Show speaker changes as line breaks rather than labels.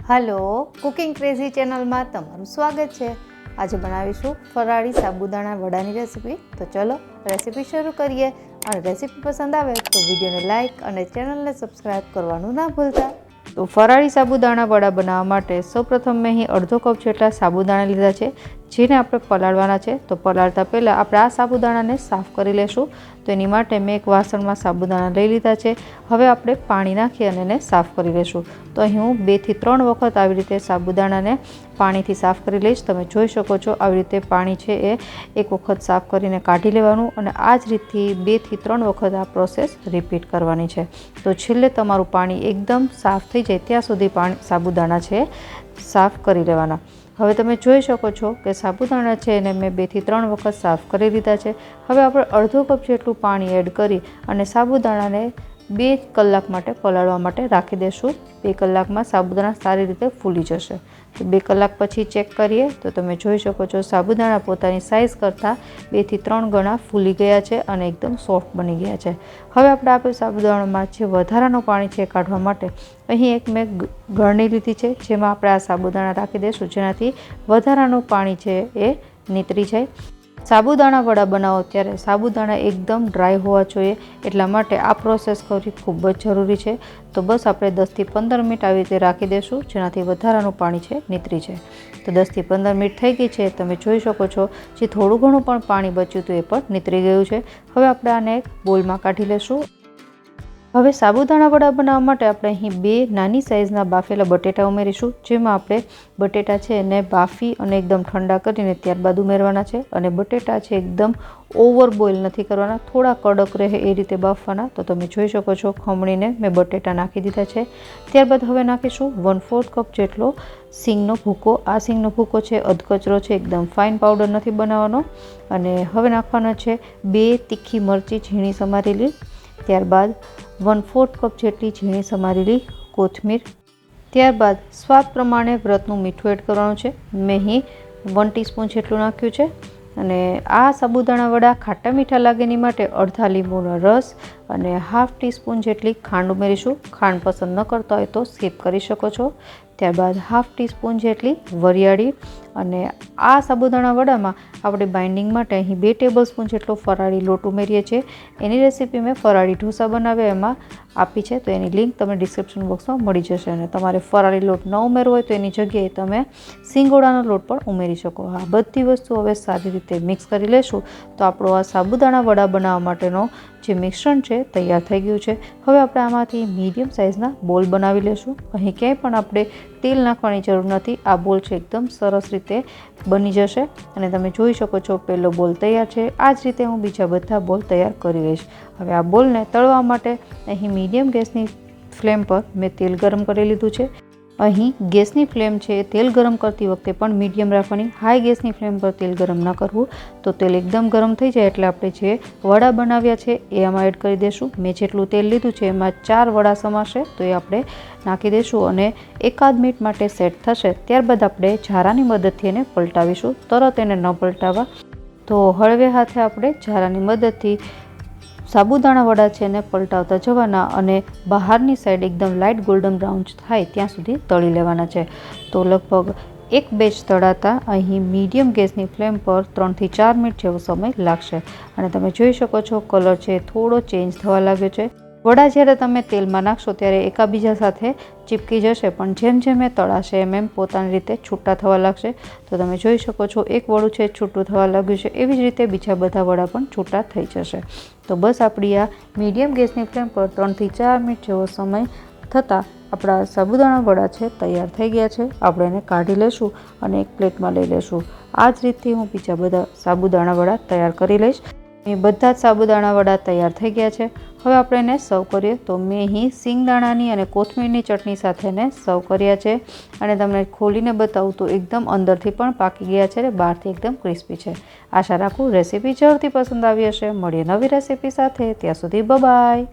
Hello cooking crazy channel में तमारुं स्वागत है। आज बनावीशुं फराळी साबुदाणा वडानी रेसिपी। तो चलो रेसिपी शुरू करिए। और रेसिपी पसंद आवे तो वीडियो ने लाइक और चैनल ने सब्सक्राइब करवानुं ना भूलता। तो फराळी साबुदाणा वड़ा बनाववा माटे सौप्रथम मैं अहीं अर्धो कप जेटला साबुदाणा लीधा छे, जेने आपणे पलाळवाना छे। तो पलाळता पहेला आपणे आ साबुदाणाने साफ करी लेशुं। तो एनी माटे मैं एक वासणमां साबुदाणा लई लीधा छे। हवे आपणे पाणी नाखी अने एने साफ करी लेशुं। तो अहीं हूँ 2 થી 3 वखत आवी रीते साबुदाणाने पाणीथी साफ करी लईश। तमे जोई शको छो आवी रीते पाणी छे ए एक वखत साफ करीने काढी लेवानुं અને आ જ રીતથી 2 થી 3 वखत आ प्रोसेस रिपीट करवानी छे। तो छेल्ले तमारुं पाणी एकदम साफ थई जाय त्यां सुधी पाणी साबुदाणा छे साफ करी लेवाना। हवे तमे जोई शको छो कि साबुदाणा छे एने मैं 2 થી 3 वखत साफ करी लीधा छे। हवे आपणे अर्धो कप जेटલું पाणी एड करी અને साबुदाणाने 2 કલાક माटे पलाळवा माटे राखी देशुं। 2 કલાकमां साबुदाणा सारी रीते फूली जशे। तो 2 કલાક पछी चेक करीए तो तमे जोई शको छो साबुदाणा पोतानी साइज करता 2 થી 3 गणा फूली गया छे अने एकदम सॉफ्ट बनी गया छे। हवे आपणे आपणे साबुदाणामां जे वधारानुं पाणी छे काढवा माटे अहीं एक मैं गळणी लीधी छे, जेमां आपणे आ साबुदाणा राखी देशुं, जेनाथी वधारानुं पाणी छे ए નીતરી જાય। साबुदाणा वड़ा बनावो त्यारे साबुदाणा एकदम ड्राय होवा जोईए, एटला माटे आ प्रोसेस करवी खूब ज जरूरी छे। तो बस आपणे 10 થી 15 मिनिट आवी रीते राखी देशुं, जेनाथी वधारानुं पाणी छे નીતરી जाय। तो 10 થી 15 मिनिट थई गई छे। तमे जोई शको छो जे थोडुं घणुं पण पाणी बच्युं हतुं ए पण નીતરી गयुं छे। हवे आपणे आने एक बोलमां काढी लेशुं। हवे साबुदाणा वड़ा बनाववा माटे आपणे अहीं 2 नानी साइजना बाफेला बटेटा उमेरीशुं, जेमां आपणे बटेटा छे एने बाफी अने एकदम ठंडा करीने त्यारबाद उमेरवाना छे। अने बटेटा छे एकदम ओवर बॉइल नहीं करवाना, थोड़ा कड़क रहे ए रीते बाफवाना। तो तमे जोई शको छो खमणीने मैं बटेटा नाखी दीधा छे। त्यारबाद हवे नाखीशुं 1/4 कप जेटलो सींगनो भूको। आ सींगनो भूको छे अधकचरो छे, एकदम फाइन पाउडर नहीं बनावવાનો। अने हवे नाखवानो छे 2 तीखी मरची झीणी समारेली। त्यारबाद 1/4 कप जेटली झीणी समारेली कोथमीर। त्यारबाद स्वाद प्रमाणे व्रतनुं मीठुं एड करवानुं छे। मैं अहीं 1 टीस्पून जेटલું नाख्युं छे। અને આ સાબુદાણા વડા ખાટા મીઠા લાગે એની માટે અડધા લીંબુનો રસ અને 1/2 ટીસ્પૂન જેટલી ખાંડ ઉમેરીશું। ખાંડ પસંદ ન કરતા હોય તો સ્કીપ કરી શકો છો। ત્યારબાદ 1/2 ટીસ્પૂન જેટલી વરિયાળી અને આ સાબુદાણા વડામાં આપણે બાઇન્ડિંગ માટે અહીં 2 ટેબલસ્પૂન જેટલો ફરાળી લોટ ઉમેરીએ છીએ। એની રેસીપી મેં ફરાળી ઢોસા બનાવ્યા એમાં આપી છે, તો એની લિંક તમને ડિસ્ક્રિપ્શન બોક્સમાં મળી જશે। અને તમારે ફરાળી લોટ ન ઉમેરવો હોય તો એની જગ્યાએ તમે સિંગોડાનો લોટ પણ ઉમેરી શકો। આ બધી વસ્તુ હવે સારી રીતે મિક્સ કરી લેશું તો આપણો આ સાબુદાણા વડા બનાવવા માટેનો જે મિશ્રણ છે તૈયાર થઈ ગયું છે। હવે આપણે આમાંથી મીડિયમ સાઇઝના બોલ બનાવી લેશું। અહીં ક્યાંય પણ આપણે તેલ નાખવાની જરૂર નથી। આ બોલ છે એકદમ સરસ રીતે બની જશે અને તમે જોઈ શકો છો પહેલો બોલ તૈયાર છે। આ જ રીતે હું બીજા બધા બોલ તૈયાર કરી લઈશ। હવે આ બોલને તળવા માટે અહીં મીડિયમ ગેસની ફ્લેમ પર મેં તેલ ગરમ કરી લીધું છે। અહીં ગેસની ફ્લેમ છે તેલ ગરમ કરતી વખતે પણ મીડિયમ રાખવાની, હાઈ ગેસની ફ્લેમ પર તેલ ગરમ ન કરવું। તો તેલ એકદમ ગરમ થઈ જાય એટલે આપણે જે વડા બનાવ્યા છે એ આમાં એડ કરી દઈશું। મેં જેટલું તેલ લીધું છે એમાં 4 વડા સમાશે, તો એ આપણે નાખી દઈશું અને એકાદ મિનિટ માટે સેટ થશે। ત્યારબાદ આપણે ઝારાની મદદથી એને પલટાવીશું, તરત એને ન પલટાવવા। તો હળવે હાથે આપણે ઝારાની મદદથી સાબુદાણા વડા છે એને પલટાવતા જવાના અને બહારની સાઈડ એકદમ લાઇટ ગોલ્ડન બ્રાઉન થાય ત્યાં સુધી તળી લેવાના છે। તો લગભગ એક બેચ તળાતા અહીં મીડિયમ ગેસની ફ્લેમ પર 3 થી 4 મિનિટ જેવો સમય લાગશે। અને તમે જોઈ શકો છો કલર છે થોડો ચેન્જ થવા લાગ્યો છે। વડા જ્યારે તમે તેલમાં નાખશો ત્યારે એકાબીજા સાથે ચીપકી જશે, પણ જેમ જેમ એ તળાશે એમ એમ પોતાની રીતે છૂટા થવા લાગશે। તો તમે જોઈ શકો છો એક વડું છે છૂટું થવા લાગ્યું છે, એવી જ રીતે બીજા બધા વડા પણ છૂટા થઈ જશે। તો બસ આપણી આ મીડિયમ ગેસની ફ્લેમ પર 3 થી 4 મિનિટ જેવો સમય થતાં આપણા સાબુદાણા વડા છે તૈયાર થઈ ગયા છે। આપણે એને કાઢી લેશું અને એક પ્લેટમાં લઈ લેશું। આ જ રીતથી હું બીજા બધા સાબુદાણા વડા તૈયાર કરી લઈશ। એ બધા જ સાબુદાણા વડા તૈયાર થઈ ગયા છે। હવે આપણે એને સર્વ કરીએ। તો મેં અહીં સિંગદાણાની અને કોથમીરની ચટણી સાથે એને સર્વ કર્યા છે અને તમને ખોલીને બતાવું તો એકદમ અંદરથી પણ પાકી ગયા છે અને બહારથી એકદમ ક્રિસ્પી છે। આશા રાખું રેસીપી જરૂરથી પસંદ આવી હશે। મળીએ નવી રેસીપી સાથે, ત્યાં સુધી બાય બાય।